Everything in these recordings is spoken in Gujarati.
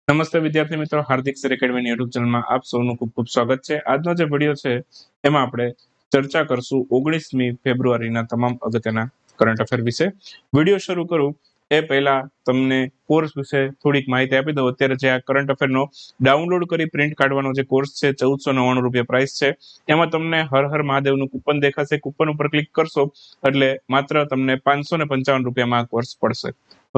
નમસ્તે વિદ્યાર્થી મિત્રો, હાર્દિક સર એકેડમીની યુટ્યુબ ચેનલમાં આપ સૌનું ખૂબ ખૂબ સ્વાગત છે. આજનો જે વિડીયો છે એમાં આપણે ચર્ચા કરશું 19મી ફેબ્રુઆરીના તમામ અગત્યના કરંટ અફેર વિશે. વિડીયો શરૂ કરું એ પહેલા તમને કોર્સ વિશે થોડીક માહિતી આપી દઉં. અત્યારે જે આ કરંટ અફેરનો ડાઉનલોડ કરી પ્રિન્ટ કાઢવાનો જે કોર્સ છે 1499 પ્રાઇસ છે. એમાં તમને હર હર મહાદેવનું કૂપન દેખાશે. કૂપન ઉપર ક્લિક કરશો એટલે માત્ર તમને 555 રૂપિયામાં આ કોર્સ પડશે.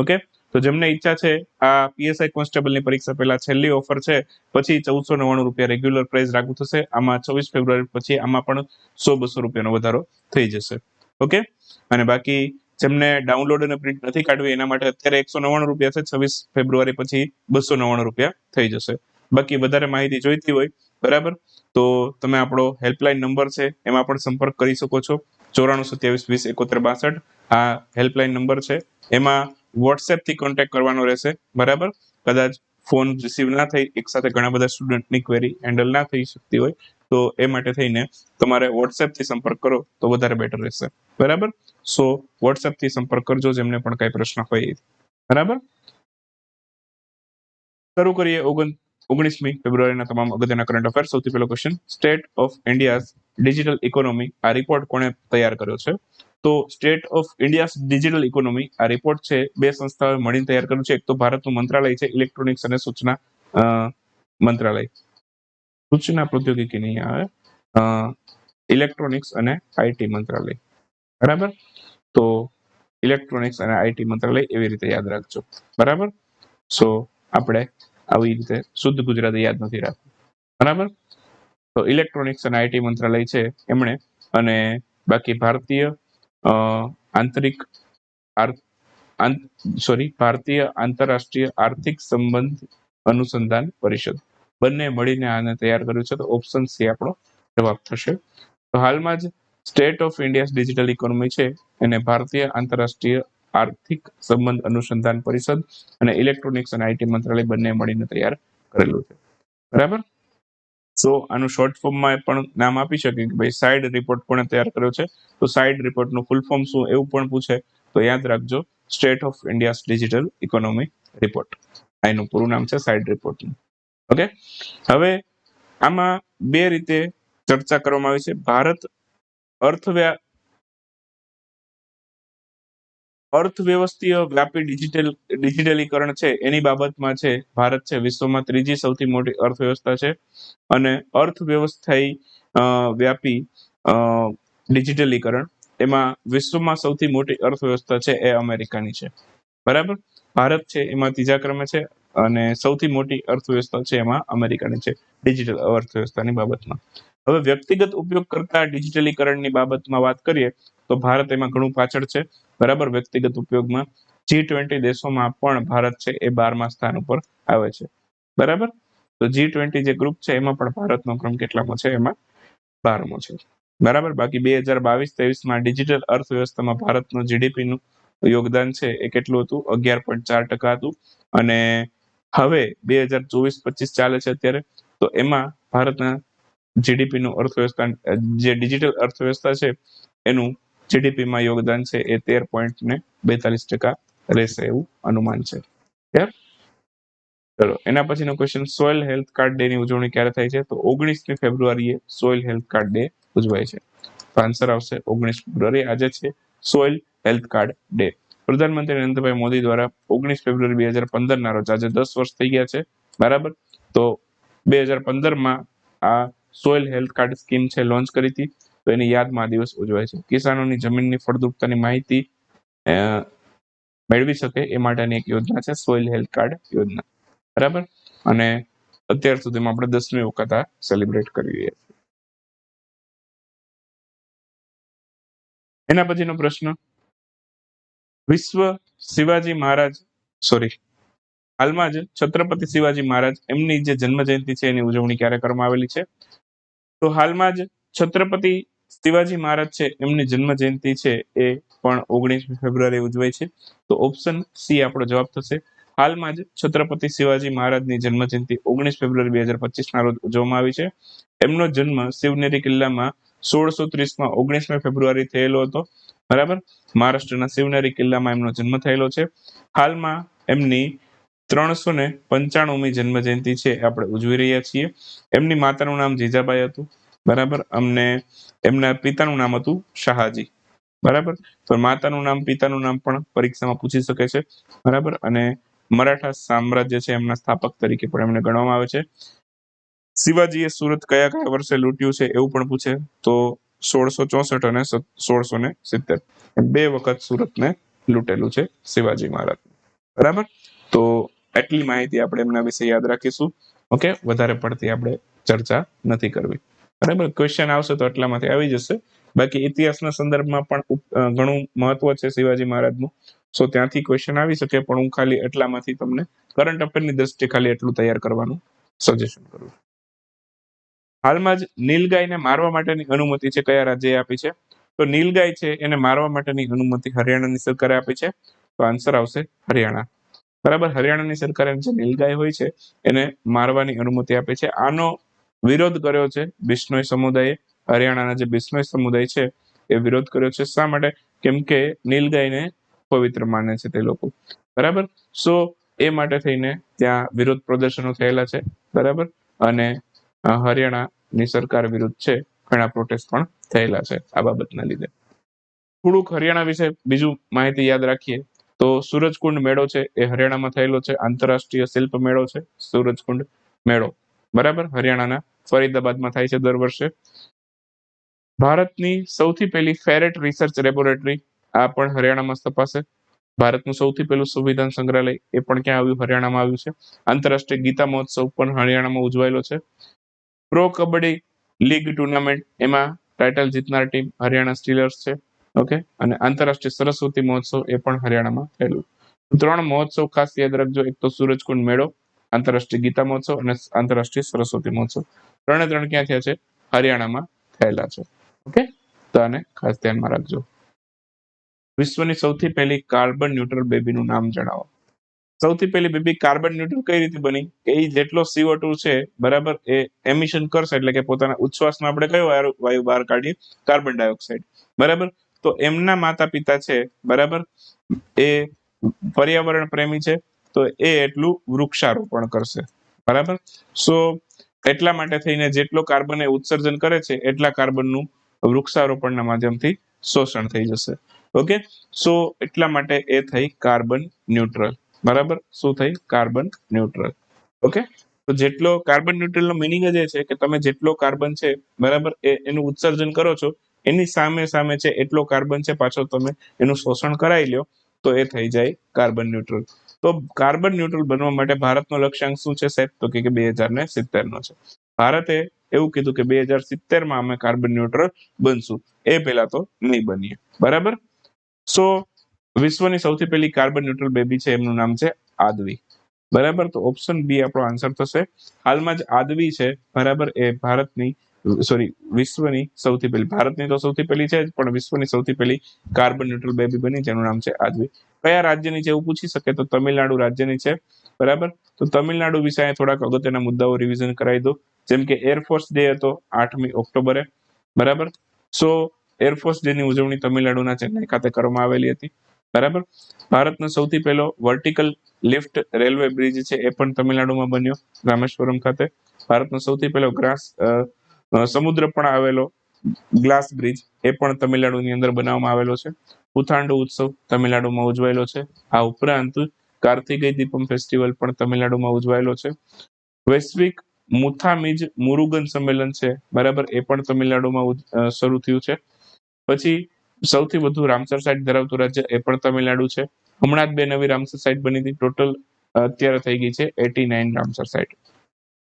ઓકે, તો જેમને ઈચ્છા છે આ પીએસઆઈ કોન્સ્ટેબલની પરીક્ષા પહેલા છેલ્લી ઓફર છે, પછી 1499 રેગ્યુલર પ્રાઇસ લાગુ થશે. આમાં 24 ફેબ્રુઆરી પછી આમાં પણ 100-200 રૂપિયાનો વધારો થઈ જશે. ઓકે, અને બાકી જેમને ડાઉનલોડ અને પ્રિન્ટ નથી કાઢવી એના માટે અત્યારે 199 રૂપિયા છે, 26 ફેબ્રુઆરી પછી 299 રૂપિયા થઈ જશે. બાકી વધારે માહિતી જોઈતી હોય બરાબર તો તમે આપણો હેલ્પલાઇન નંબર છે એમાં પણ સંપર્ક કરી શકો છો. 9427207162 આ હેલ્પલાઇન નંબર છે. એમાં વોટ્સએપ થી કોન્ટેક્ટ કરવાનો રહેશે બરાબર. કદાચ ફોન રિસીવ ના થઈ, એક સાથે ઘણા બધા સ્ટુડન્ટની ક્વેરી હેન્ડલ ના થઈ શકતી હોય તો એ માટે થઈને તમારે વોટ્સએપ થી સંપર્ક કરો તો વધારે બેટર રહેશે બરાબર. સો વોટ્સએપ થી સંપર્ક કરજો જેમને પણ કઈ પ્રશ્ન હોય બરાબર. શરૂ કરીએ 19મી ફેબ્રુઆરીના તમામ અગત્યના કરંટ અફેર. સૌથી પહેલો question, state of India's digital economy આ રિપોર્ટ કોણે તૈયાર કર્યો છે? તો state of India's digital economy આ રિપોર્ટ છે બે સંસ્થાઓએ મળીને તૈયાર કર્યું છે. એક તો ભારતનું મંત્રાલય છે ઇલેક્ટ્રોનિક્સ અને સૂચના મંત્રાલય, સૂચના પ્રૌદ્યોગિકી નહીં આવે, ઇલેક્ટ્રોનિક્સ અને આઈટી મંત્રાલય બરાબર. તો ઇલેક્ટ્રોનિક્સ અને આઈટી મંત્રાલય એવી રીતે યાદ રાખજો બરાબર. સો આપણે આવી રીતે શુદ્ધ ગુજરાતી યાદ નથી રાખવું બરાબર. તો ઇલેક્ટ્રોનિક્સ અને આઈટી મંત્રાલય છે એમણે, અને બાકી ભારતીય ભારતીય આંતરરાષ્ટ્રીય આર્થિક સંબંધ અનુસંધાન પરિષદ બંને મળીને આને તૈયાર કર્યું છે. તો ઓપ્શન સી આપણો જવાબ થશે. તો હાલમાં જ state of India's digital economy છે એને ભારતીય આંતરરાષ્ટ્રીય આર્થિક સંબંધ અનુસંધાન પરિષદ અને ઇલેક્ટ્રોનિક્સ અને આઈટી મંત્રાલય બંને મળીને તૈયાર કરેલું છે બરાબર. સો આનું શોર્ટ ફોર્મમાં પણ નામ આપી શકે કે ભાઈ સાઇડ રિપોર્ટ કોણે તૈયાર કર્યો છે. તો સાઇડ રિપોર્ટનું ફૂલ ફોર્મ શું એવું પણ પૂછે તો યાદ રાખજો, state of India's digital economy report. એનું પૂરું નામ છે સાઇડ રિપોર્ટનું. ઓકે, હવે આમાં બે રીતે ચર્ચા કરવામાં આવી છે. ભારત અર્થવ્યવસ્થીય વ્યાપી ડિજિટલીકરણ છે એની બાબતમાં છે. ભારત છે વિશ્વમાં ત્રીજી સૌથી મોટી અર્થવ્યવસ્થા છે, અને અર્થવ્યવસ્થાઈ વ્યાપી ડિજિટલીકરણ એમાં વિશ્વમાં સૌથી મોટી અર્થવ્યવસ્થા છે એ અમેરિકાની છે બરાબર. ભારત છે એમાં ત્રીજા ક્રમે છે અને સૌથી મોટી અર્થવ્યવસ્થા છે એમાં અમેરિકાની છે ડિજિટલ અર્થવ્યવસ્થાની બાબતમાં. હવે વ્યક્તિગત ઉપયોગ કરતા ડિજિટલીકરણની બાબતમાં વાત કરીએ તો ભારત એમાં ઘણું પાછળ છે બરાબર. વ્યક્તિગત ઉપયોગમાં G20 દેશોમાં પણ ભારત છે એ 12મા સ્થાન ઉપર આવે છે બરાબર. તો G20 જે ગ્રુપ છે એમાં પણ ભારતનો ક્રમ કેટલામો છે? એમાં 12મો છે બરાબર. બાકી 2022-23માં ડિજિટલ અર્થવ્યવસ્થામાં ભારતનું જીડીપી નું યોગદાન છે એ કેટલું હતું? 11.4% હતું. અને હવે 2024-25 ચાલે છે અત્યારે, તો એમાં ભારતના જીડીપી નું અર્થવ્યવસ્થા જે ડિજિટલ અર્થવ્યવસ્થા છે એનું જીડીપીમાં યોગદાન છે એ 13.42% રહેશે એવું અનુમાન છે. ચલો એના પછીનો question, soil health card day ની ઉજવણી ક્યારે થાય છે? તો 19મી ફેબ્રુઆરીએ સોઇલ હેલ્થ કાર્ડ ડે ઉજવાય છે. તો આન્સર આવશે 19 ફેબ્રુઆરી. આજે છે સોઇલ હેલ્થ કાર્ડ ડે. પ્રધાનમંત્રી નરેન્દ્રભાઈ મોદી દ્વારા 19 ફેબ્રુઆરી 2015 ના રોજ, આજે 10 વર્ષ થઈ ગયા છે બરાબર. તો 2015માં આ સોઇલ હેલ્થ કાર્ડ સ્કીમ છે લોન્ચ કરી હતી. તો એની યાદમાં આ દિવસ ઉજવાય છે. કિસાનોની જમીનની ફળદ્રુપતાની માહિતી મેળવી શકે એ માટેની એક યોજના છે સોઇલ હેલ્થ કાર્ડ યોજના બરાબર. અને અત્યાર સુધીમાં આપણે 10મી વખત આ સેલિબ્રેટ કરી રહ્યા છીએ. એના પછીનો પ્રશ્ન, હાલમાં જ છત્રપતિ શિવાજી મહારાજ એમની જે જન્મ જયંતિ છે એની ઉજવણી ક્યારે કરવામાં આવેલી છે? તો હાલમાં જ છત્રપતિ શિવાજી મહારાજ છે એમની જન્મ જયંતિ છે એ પણ 19મી ફેબ્રુઆરી ઉજવાય છે. તો ઓપ્શન સી આપણો જવાબ થશે. હાલમાં જ છત્રપતિ શિવાજી મહારાજની જન્મ જયંતિ 19 ફેબ્રુઆરી 2025 ના રોજ ઉજવવામાં આવી છે. એમનો જન્મ શિવનેરી કિલ્લામાં 1630માં 19મી ફેબ્રુઆરી થયેલો હતો બરાબર. મહારાષ્ટ્રના શિવનેરી કિલ્લામાં એમનો જન્મ થયેલો છે. હાલમાં એમની 395મી જન્મ જયંતિ છે આપણે ઉજવી રહ્યા છીએ. એમની માતાનું નામ જીજાબાઈ હતું, બરાબર, અમને એમના પિતાનું નામ હતું શાહાજી, બરાબર. તો માતાનું નામ પિતાનું નામ પણ પરીક્ષામાં પૂછી શકે છે, બરાબર. અને મરાઠા સામ્રાજ્ય છે એમના સ્થાપક તરીકે પણ એમને ગણવામાં આવે છે. શિવાજીએ સુરત કયા કયા વર્ષે લૂંટ્યું છે એવું પણ પૂછે, તો 1664 અને 1670 બે વખત સુરતને લૂંટેલું છે શિવાજી મહારાજ, બરાબર. તો એટલી માહિતી આપણે એમના વિશે યાદ રાખીશું. ઓકે, વધારે પડતી આપણે ચર્ચા નથી કરવી, બરાબર. ક્વેશ્ચન આવશે તો એટલામાંથી આવી જશે. બાકી ઇતિહાસના સંદર્ભમાં પણ ઘણું મહત્વ છે શિવાજી મહારાજનું, સો ત્યાંથી ક્વેશ્ચન આવી શકે, પણ હું ખાલી એટલામાંથી તમને કરંટ અફેરની દ્રષ્ટિએ ખાલી એટલું તૈયાર કરવાનું સજેશન કરું. હાલમાં જ નીલગાયને મારવા માટેની અનુમતિ છે કયા રાજ્યએ આપી છે? તો નીલગાય છે એને મારવા માટેની અનુમતિ હરિયાણાની સરકારે આપી છે. તો આન્સર આવશે હરિયાણા, બરાબર. હરિયાણાની સરકારે જે નીલગાય હોય છે એને મારવાની અનુમતિ આપી છે. આનો વિરોધ કર્યો છે બિશ્નોઈ સમુદાયે. હરિયાણાના જે બિશ્નોઈ સમુદાય છે એ વિરોધ કર્યો છે. શા માટે? કેમ કે નીલગાયને પવિત્ર માને છે તે લોકો, બરાબર. સો એ માટે થઈને ત્યાં વિરોધ પ્રદર્શનો થયેલા છે, બરાબર. અને હરિયાણાની સરકાર વિરુદ્ધ છે ઘણા પ્રોટેસ્ટ પણ થયેલા છે આ બાબતના લીધે. થોડુંક હરિયાણા વિશે બીજું માહિતી યાદ રાખીએ તો સૂરજકુંડ મેળો છે એ હરિયાણામાં થયેલો છે. આંતરરાષ્ટ્રીય શિલ્પ મેળો છે સૂરજકુંડ મેળો, બરાબર. હરિયાણાના ફરીદાબાદમાં થાય છે દર વર્ષે. ભારતની સૌથી પહેલી ફેરેટ રિસર્ચ લેબોરેટરી આ પણ હરિયાણામાં તપાસે. ભારતનું સૌથી પહેલું સંવિધાન સંગ્રહાલય એ પણ ક્યાં આવ્યું? હરિયાણામાં આવ્યું છે. આંતરરાષ્ટ્રીય ગીતા મહોત્સવ પણ હરિયાણામાં ઉજવાયેલો છે. પ્રો કબડ્ડી લીગ ટુર્નામેન્ટ એમાં ટાઇટલ જીતનાર ટીમ હરિયાણા સ્ટીલર્સ છે, ઓકે. અને આંતરરાષ્ટ્રીય સરસ્વતી મહોત્સવ એ પણ હરિયાણામાં થયેલું. 3 મહોત્સવ ખાસ યાદ રાખજો, એક તો સૂરજકુંડ મેળો, આંતરરાષ્ટ્રીય ગીતા મહોત્સવ અને આંતરરાષ્ટ્રીય સરસ્વતી મહોત્સવ. 3 ક્યાં થયા છે? હરિયાણામાં થયેલા છે, ઓકે. તો આને ખાસ ધ્યાનમાં રાખજો. વિશ્વની સૌથી પહેલી કાર્બન ન્યુટ્રલ બેબીનું નામ જણાવો. સૌથી પહેલી બેબી કાર્બન ન્યુટ્રલ કઈ રીતે બની? કે એ જેટલો CO2 છે, બરાબર, એ એમિશન કરશે, એટલે કે પોતાના ઉચ્છ્વાસમાં આપણે કયો વાયુ બહાર કાઢીએ? કાર્બન ડાયોક્સાઇડ, બરાબર. તો એમના માતા પિતા છે, બરાબર, એ પર્યાવરણ પ્રેમી છે, તો એ એટલું વૃક્ષારોપણ કરશે, બરાબર. સો એટલા માટે થઈને જેટલો કાર્બન એ ઉત્સર્જન કરે છે એટલા કાર્બનનું વૃક્ષારોપણના માધ્યમથી શોષણ થઈ જશે, ઓકે. સો એટલા માટે એ થઈ કાર્બન ન્યુટ્રલ, બરાબર. શું થઈ? Carbon neutral, okay. તો જેટલો કાર્બન ન્યુટ્રલનો મિનિંગ જ એ છે કે તમે જેટલો કાર્બન છે, બરાબર, એનું ઉત્સર્જન કરો છો એની સામે સામે છે એટલો કાર્બન છે પાછો તમે એનું શોષણ કરાવી લ્યો, તો એ થઈ જાય કાર્બન ન્યુટ્રલ. તો કાર્બન ન્યુટ્રલ બનવા માટે ભારતનો લક્ષ્યાંક શું છે સાહેબ? તો કે 2070 નો છે. ભારતે એવું કીધું કે 2070 અમે કાર્બન ન્યુટ્રલ બનશું, એ પહેલા તો નહીં બનીએ, બરાબર. સો વિશ્વની સૌથી પહેલી કાર્બન ન્યુટ્રલ બેબી છે એમનું નામ છે આદવી, બરાબર. તો ઓપ્શન બી આપણો આન્સર થશે. હાલમાં જ આદવી છે, બરાબર, એ વિશ્વની સૌથી પહેલી, ભારતની તો સૌથી પહેલી છે જ, પણ વિશ્વની સૌથી પહેલી કાર્બન ન્યુટ્રલ બેબી બની જેનું નામ છે આદવી. કયા રાજ્યની છે એવું પૂછી શકે, તો તમિલનાડુ રાજ્યની છે, બરાબર. તો તમિલનાડુ વિશે થોડાક અગત્યના મુદ્દાઓ રિવિઝન કરાવી દો. જેમ કે એરફોર્સ ડે હતો 8મી ઓક્ટોબરે, બરાબર. સો એરફોર્સ ડે ની ઉજવણી તમિલનાડુના ચેન્નઈ ખાતે કરવામાં આવેલી હતી, બરાબર. ભારતનો સૌથી પહેલો વર્ટિકલ લિફ્ટ રેલવે બ્રિજ છે એ પણ તમિલનાડુમાં બન્યો, રામેશ્વરમ ખાતે. ભારતનો સૌથી પહેલો સમુદ્ર પણ આવેલો ગ્લાસ બ્રિજ એ પણ તમિલનાડુની અંદર બનાવવામાં આવેલો છે. પુથાંડુ ઉત્સવ તમિલનાડુમાં ઉજવાયેલો છે. આ ઉપરાંત કાર્તિકેય દીપમ ફેસ્ટિવલ પણ તમિલનાડુમાં ઉજવાયેલો છે. વૈશ્વિક મુથામીજ મુરુગન સંમેલન છે, બરાબર, એ પણ તમિલનાડુમાં શરૂ થયું છે. પછી સૌથી વધુ રામસર સાઇટ ધરાવતું રાજ્ય એ પણ તમિલનાડુ છે. હમણાં જ 2 નવી રામસર સાઇટ બની હતી, ટોટલ અત્યારે થઈ ગઈ છે 89 રામસર સાઇટ.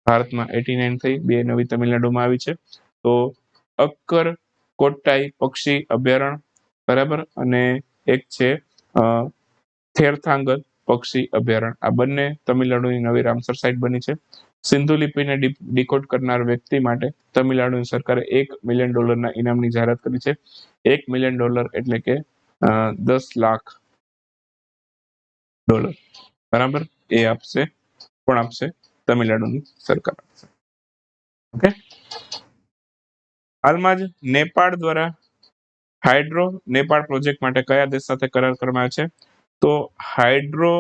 ભારતમાં 89 થઈ, 2 નવી તમિલનાડુમાં આવી છે. તો અક્કર કોટ્ટાઈ પક્ષી અભયારણ્ય, બરાબર, અને એક છે થેરથાંગલ પક્ષી અભયારણ્ય. આ બંને તમિલનાડુની નવી રામસર સાઇટ બની છે. સિંધુ લિપિને ડીકોડ કરનાર વ્યક્તિ માટે તમિલનાડુની સરકારે $1 મિલિયન ઇનામની જાહેરાત કરી છે. $1 મિલિયન એટલે કે 10 લાખ ડોલર, બરાબર, એ આપશે. કોણ આપશે? તમિલનાડુની સરકાર આપશે, ઓકે. હાલમાં જ નેપાળ દ્વારા હાઇડ્રો નેપાળ પ્રોજેક્ટ માટે કયા દેશ સાથે કરાર કરવામાં આવ્યો છે? તો હાઇડ્રો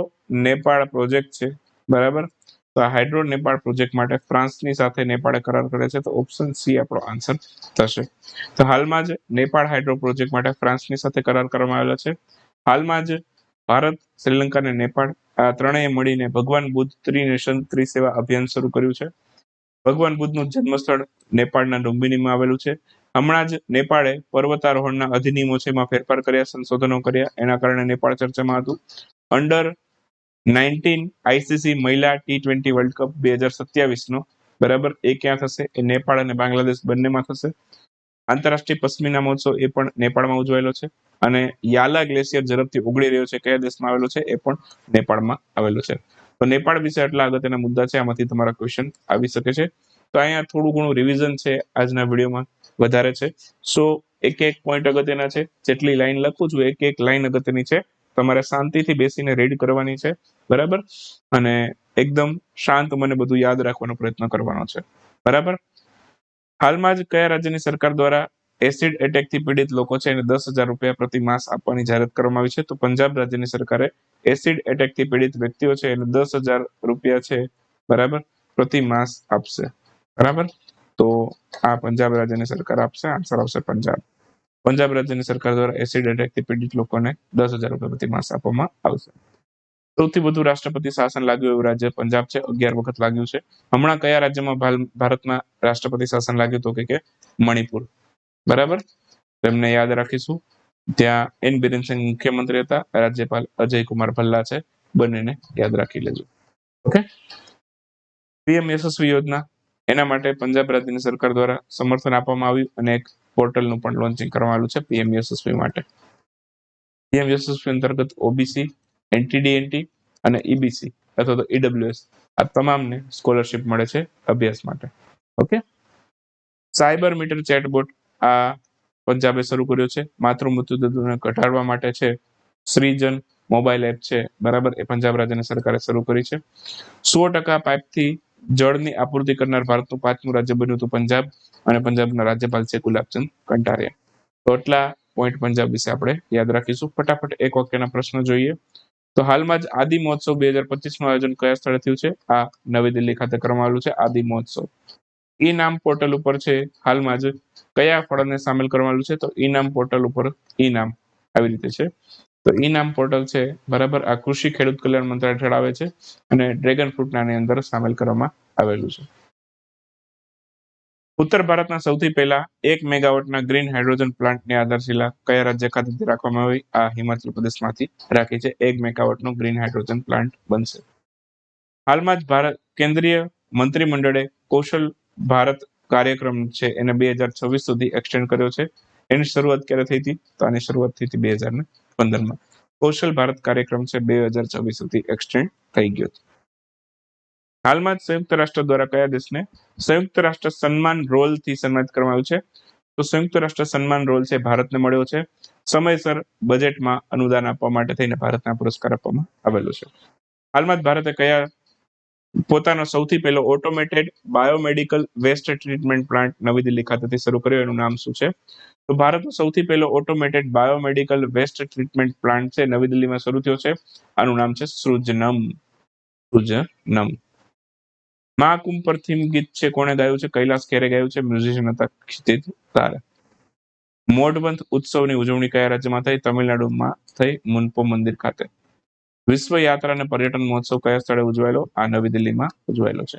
નેપાળ પ્રોજેક્ટ છે બરાબર. તો આ હાઇડ્રો નેપાળ પ્રોજેક્ટ માટે ફ્રાન્સની સાથે નેપાળે કરાર કરે છે, તો ઓપ્શન સી આપણો આન્સર થશે. તો હાલમાં જ નેપાળ હાઇડ્રો પ્રોજેક્ટ માટે ફ્રાન્સની સાથે કરાર કરવામાં આવેલો છે. હાલમાં જ ભારત, શ્રીલંકા અને નેપાળ આ ત્રણેય મળીને ભગવાન બુદ્ધ ત્રિનેશન ત્રિસેવા અભિયાન શરૂ કર્યું છે. ભગવાન બુદ્ધનું જન્મસ્થળ નેપાળના લુંબિનીમાં આવેલું છે. હમણાં જ નેપાળે પર્વતારોહણના અધિનિયમો છે એમાં ફેરફાર કર્યા, સંશોધનો કર્યા, એના કારણે નેપાળ ચર્ચામાં હતું. અંડર 19 આઈસીસી મહિલા T20 વર્લ્ડ કપ 2027 બરાબર એ ક્યાં થશે? એ નેપાળ અને બાંગ્લાદેશ બંનેમાં થશે. આંતરરાષ્ટ્રીય પશ્મિના મહોત્સવ એ પણ નેપાળમાં ઉજવાયેલો છે. અને યાલા ગ્લેશિયર ઝડપથી ઓગળી રહ્યો છે, કયા દેશમાં આવેલો છે? એ પણ નેપાળમાં આવેલો છે. તો નેપાળ વિશે આટલા અગત્યના મુદ્દા છે, આમાંથી તમારા ક્વેશ્ચન આવી શકે છે. તો અહીંયા થોડું ઘણું રિવિઝન છે આજના વિડીયોમાં વધારે છે. સો એક પોઈન્ટ અગત્યના છે, જેટલી લાઈન લખું છું એક લાઈન અગત્યની છે, તમારે શાંતિથી બેસીને રીડ કરવાની છે, બરાબર, અને એકદમ શાંત મને બધું યાદ રાખવાનો પ્રયત્ન કરવાનો છે, બરાબર. હાલમાં જ કયા રાજ્યની સરકાર દ્વારા એસિડ એટેકથી પીડિત લોકો છે એને 10,000 રૂપિયા પ્રતિ માસ આપવાની જાહેરાત કરવામાં આવી છે? તો પંજાબ રાજ્યની સરકારે એસિડ એટેકથી પીડિત વ્યક્તિઓ છે એને 10,000 રૂપિયા છે, બરાબર, પ્રતિ માસ આપશે, બરાબર. તો આ પંજાબ રાજ્યની સરકાર આપશે, આન્સર આવશે પંજાબ. પંજાબ રાજ્યની સરકાર દ્વારા એસિડ એટેકથી પીડિત લોકોને 10,000 રૂપિયા પ્રતિ માસ આપવામાં આવશે. સૌથી વધુ રાષ્ટ્રપતિ શાસન લાગ્યું એવું રાજ્ય પંજાબ છે, 11 વખત લાગ્યું છે. હમણાં કયા રાજ્યમાં ભારતમાં રાષ્ટ્રપતિ શાસન લાગ્યું? તો કે મણિપુર, બરાબર. તેમને યાદ રાખીશું. ત્યાં એન બિરેન સિંહ મુખ્યમંત્રી હતા, રાજ્યપાલ અજય કુમાર ભલ્લા છે, બંનેને યાદ રાખી લેજો. ઓકે. પીએમ યશસ્વી યોજના, એના માટે પંજાબ રાજ્યની સરકાર દ્વારા સમર્થન આપવામાં આવ્યું અને એક પોર્ટલનું પણ લોન્ચિંગ કરવામાં આવ્યું છે પીએમ યશસ્વી માટે. પીએમ યશસ્વી અંતર્ગત ઓબીસી, એનટીડીએનટી અને ઈબીસી અથવા તો ઈડબ્લ્યુએસ આ તમામને સ્કોલરશિપ મળે છે અભ્યાસ માટે. ઓકે. સાયબર મીટર ચેટબોટ આ પંજાબે શરૂ કર્યો છે, માતૃ મૃત્યુદરને ઘટાડવા માટે છે. શ્રીજન મોબાઈલ એપ છે, બરાબર, એ પંજાબ રાજ્યની સરકારે શરૂ કરી છે. 100% પાઇપથી જળની આપૂર્તિ કરનાર ભારતનું 5મું રાજ્ય બન્યું હતું પંજાબ, અને પંજાબના રાજ્યપાલ છે ગુલાબચંદ કંટારિયા. તો એટલા પોઈન્ટ પંજાબ વિશે આપણે યાદ રાખીશું. ફટાફટ એક વાક્યના પ્રશ્નો જોઈએ. તો હાલમાં જ આદિ મહોત્સવ 2025નું આયોજન કયા સ્થળે થયું છે? આ નવી દિલ્હી ખાતે કરવામાં આવેલું છે આદિ મહોત્સવ. ઈ નામ પોર્ટલ ઉપર છે હાલમાં જ કયા ફળને સામેલ કરવામાં આવ્યું છે? તો ઈ નામ પોર્ટલ ઉપર ઈ નામ આવી રીતે છે. તો ઈ નામ પોર્ટલ છે, બરાબર, આ કૃષિ ખેડૂત કલ્યાણ મંત્રાલય હેઠળ આવે છે અને ડ્રેગન ફ્રૂટના અંદર સામેલ કરવામાં આવેલું છે. ઉત્તર ભારતના સૌથી પહેલા 1 મેગાવોટના ગ્રીન હાઇડ્રોજન પ્લાન્ટની આધારશિલા કયા રાજ્ય ખાતેથી રાખવામાં આવી? આ હિમાચલ પ્રદેશમાંથી રાખી છે. 1 મેગાવોટનો ગ્રીન હાઇડ્રોજન પ્લાન્ટ બનશે. હાલમાં જ ભારત કેન્દ્રીય મંત્રીમંડળે કૌશલ ભારત કાર્યક્રમ છે એને 2026 સુધી એક્સટેન્ડ કર્યો છે. એની શરૂઆત ક્યારે થઈ હતી? તો આની શરૂઆત થઈ હતી 2015માં. કૌશલ ભારત કાર્યક્રમ છે 2026 સુધી એક્સટેન્ડ થઈ ગયો. હાલમાં જ સંયુક્ત રાષ્ટ્ર દ્વારા કયા દેશને સંયુક્ત રાષ્ટ્ર સન્માન રોલથી સન્માનિત કરવામાં આવ્યું છે? તો સંયુક્ત રાષ્ટ્ર સન્માન રોલ છે ભારતને મળ્યો છે. સમયસર બજેટમાં અનુદાન આપવા માટે થઈને ભારતને પુરસ્કાર આપવામાં આવેલો છે. હાલમાં જ ભારતે કયા પોતાનો સૌથી પહેલો automated biomedical waste treatment plant નવી દિલ્હી ખાતેથી શરૂ કર્યો, એનું નામ શું છે? તો ભારતનો સૌથી પહેલો automated biomedical waste treatment plant છે નવી દિલ્હીમાં શરૂ થયો છે, આનું નામ છે સૃજનમ. સૃજનમ. મહાકુંભ પર થીમ ગીત છે કોણે ગાયું છે? કૈલાસ ખેરે ગાયું છે, મ્યુઝિશિયન હતા ક્ષિતિજ તારે. મોઢવંત ઉત્સવની ઉજવણી કયા રાજ્યમાં થઈ? તમિલનાડુમાં થઈ, મુનપો મંદિર ખાતે. વિશ્વ યાત્રા અને પર્યટન મહોત્સવ કયા સ્થળે ઉજવાયેલો? આ નવી દિલ્હીમાં ઉજવાયેલો છે.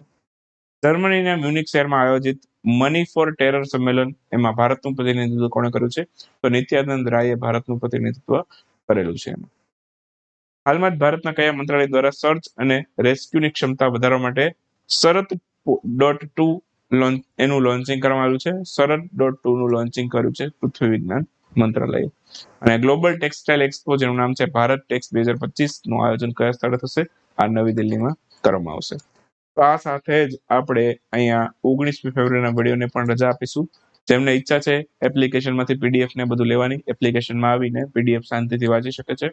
જર્મનીના મ્યુનિક શહેરમાં આયોજિત મની ફોર ટેરર સંમેલન, એમાં ભારતનું પ્રતિનિધિત્વ કોણે કર્યું છે? તો નિત્યાનંદ રાયે ભારતનું પ્રતિનિધિત્વ કરેલું છે. હાલમાં જ ભારતના કયા મંત્રાલય દ્વારા સર્ચ અને રેસ્ક્યુની ક્ષમતા વધારવા માટે શરત.2 એનું લોન્ચિંગ કરવામાં આવ્યું છે? શરત.2 નું લોન્ચિંગ કર્યું છે પૃથ્વી વિજ્ઞાન મંત્રાલય. અને ગ્લોબલ ટેક્સટાઇલ એક્સપો, જેનું નામ છે ભારત ટેક્સ 2025 નું આયોજન કયા સ્થળે થશે? આ નવી દિલ્હીમાં કરવામાં આવશે. તો આ સાથે જ આપણે અહીંયા 19મી ફેબ્રુઆરીના વિડીયોને પણ રજા આપીશું. જેમને ઈચ્છા છે એપ્લિકેશનમાંથી પીડીએફ ને બધું લેવાની, એપ્લિકેશનમાં આવીને પીડીએફ શાંતિથી વાંચી શકે છે.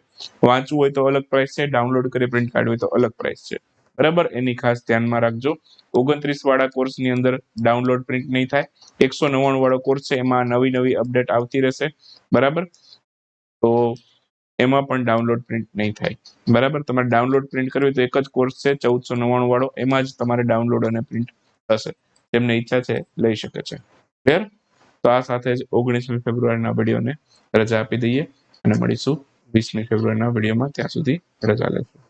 વાંચવું હોય તો અલગ પ્રાઇસ છે, ડાઉનલોડ કરી પ્રિન્ટ કાઢવી હોય તો અલગ પ્રાઇસ છે, બરાબર. એની ખાસ ધ્યાનમાં રાખજો. 29 વાળા કોર્સની અંદર ડાઉનલોડ પ્રિન્ટ નહીં થાય. 199 વાળો કોર્સ છે એમાં નવી અપડેટ આવતી રહેશે, બરાબર. તો એમાં પણ ડાઉનલોડ પ્રિન્ટ નહીં થાય. બરાબર, તમારે ડાઉનલોડ પ્રિન્ટ કરવી તો એક જ કોર્સ છે 1499 વાળો, એમાં જ તમારે ડાઉનલોડ અને પ્રિન્ટ થશે. જેમને ઈચ્છા છે લઈ શકે છે. ક્લિયર? તો આ સાથે જ 19મી ફેબ્રુઆરીના વિડીયોને રજા આપી દઈએ અને મળીશું 20મી ફેબ્રુઆરીના વિડીયોમાં. ત્યાં સુધી રજા લેશું.